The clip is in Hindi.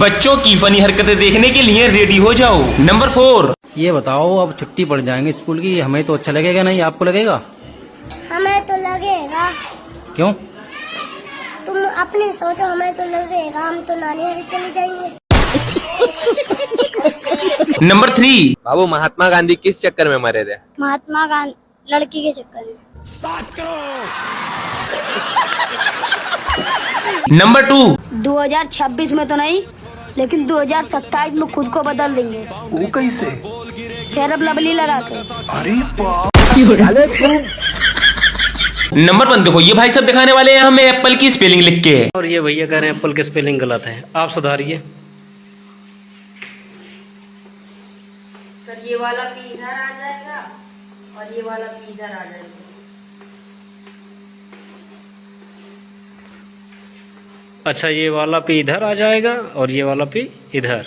बच्चों की फनी हरकतें देखने के लिए रेडी हो जाओ। नंबर 4। ये बताओ, अब छुट्टी पड़ जाएंगे स्कूल की, हमें तो अच्छा लगेगा नहीं, आपको लगेगा? हमें तो लगेगा। क्यों? तुम अपनी सोचो, हमें तो लगेगा, हम तो नानी घर चले जाएंगे। नंबर 3। बाबू महात्मा गांधी किस चक्कर में मरे थे? महात्मा गांधी लड़की के चक्कर में। नंबर 2। 2026 में तो नहीं, लेकिन 2027 में खुद को बदल देंगे। वो कैसे? फेयर लवली लगा के। अरे नंबर 1 देखो, ये भाई सब दिखाने वाले हैं हमें एप्पल की स्पेलिंग लिख के। और ये भैया कह रहे हैं एप्पल की स्पेलिंग गलत है, आप सुधारिए। सर ये वाला पी इधर आ जाएगा और ये वाला पी इधर आ जाएगा। अच्छा, ये वाला पी इधर आ जाएगा और ये वाला पी इधर।